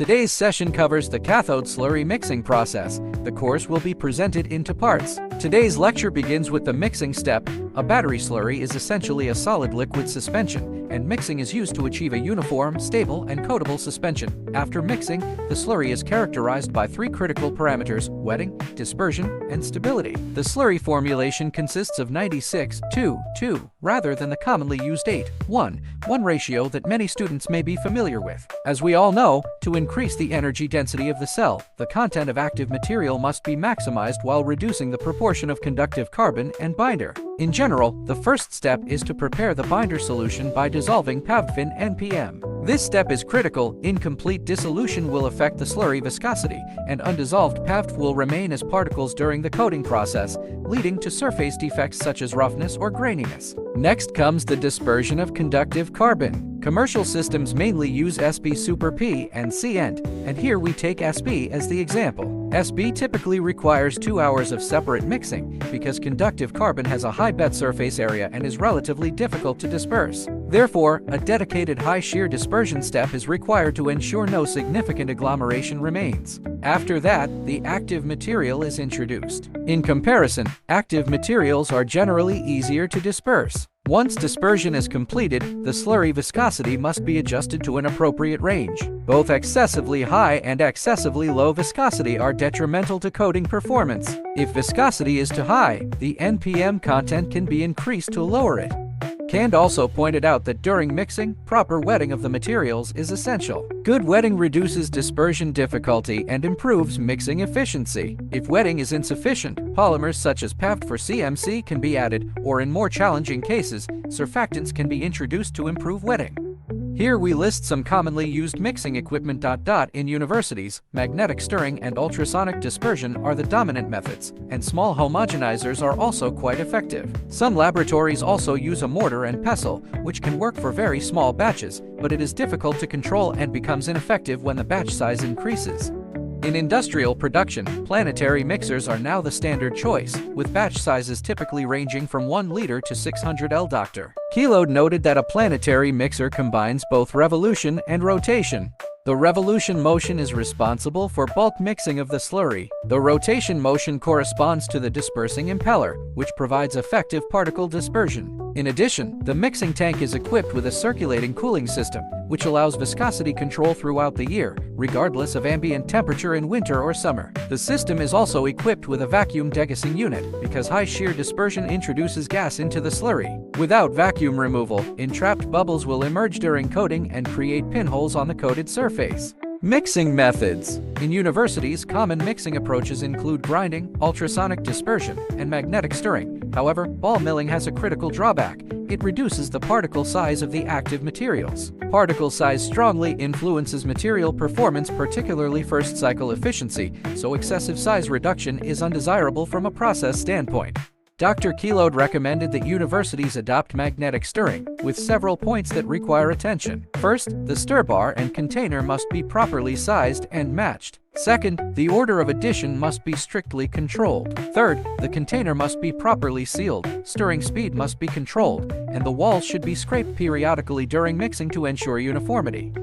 Today's session covers the cathode slurry mixing process. The course will be presented into parts. Today's lecture begins with the mixing step. A battery slurry is essentially a solid liquid suspension, and mixing is used to achieve a uniform, stable, and coatable suspension. After mixing, the slurry is characterized by three critical parameters: wetting, dispersion, and stability. The slurry formulation consists of 96:2:2 rather than the commonly used 8:1:1 ratio that many students may be familiar with. As we all know, to increase the energy density of the cell, the content of active material must be maximized while reducing the proportion of conductive carbon and binder. In general, the first step is to prepare the binder solution by dissolving PVDF NPM. This step is critical. Incomplete dissolution will affect the slurry viscosity, and undissolved PVDF will remain as particles during the coating process, leading to surface defects such as roughness or graininess. Next comes the dispersion of conductive carbon. Commercial systems mainly use SB Super P and C-end, and here we take SB as the example. SB typically requires 2 hours of separate mixing because conductive carbon has a high bed surface area and is relatively difficult to disperse. Therefore, a dedicated high shear dispersion step is required to ensure no significant agglomeration remains. After that, the active material is introduced. In comparison, active materials are generally easier to disperse. Once dispersion is completed, the slurry viscosity must be adjusted to an appropriate range. Both excessively high and excessively low viscosity are detrimental to coating performance. If viscosity is too high, the NPM content can be increased to lower it. Cand also pointed out that during mixing, proper wetting of the materials is essential. Good wetting reduces dispersion difficulty and improves mixing efficiency. If wetting is insufficient, polymers such as PVDF for CMC can be added, or in more challenging cases, surfactants can be introduced to improve wetting. Here we list some commonly used mixing equipment. In universities, magnetic stirring and ultrasonic dispersion are the dominant methods, and small homogenizers are also quite effective. Some laboratories also use a mortar and pestle, which can work for very small batches, but it is difficult to control and becomes ineffective when the batch size increases. In industrial production, planetary mixers are now the standard choice, with batch sizes typically ranging from 1 liter to 600 L. Dr. Kilode noted that a planetary mixer combines both revolution and rotation. The revolution motion is responsible for bulk mixing of the slurry. The rotation motion corresponds to the dispersing impeller, which provides effective particle dispersion. In addition, the mixing tank is equipped with a circulating cooling system, which allows viscosity control throughout the year, regardless of ambient temperature in winter or summer. The system is also equipped with a vacuum degassing unit, because high shear dispersion introduces gas into the slurry. Without vacuum removal, entrapped bubbles will emerge during coating and create pinholes on the coated surface. Mixing methods. In universities, common mixing approaches include grinding, ultrasonic dispersion, and magnetic stirring. However, ball milling has a critical drawback. It reduces the particle size of the active materials. Particle size strongly influences material performance, particularly first cycle efficiency, so excessive size reduction is undesirable from a process standpoint. Dr. Kilode recommended that universities adopt magnetic stirring, with several points that require attention. First, the stir bar and container must be properly sized and matched. Second, the order of addition must be strictly controlled. Third, the container must be properly sealed, stirring speed must be controlled, and the walls should be scraped periodically during mixing to ensure uniformity.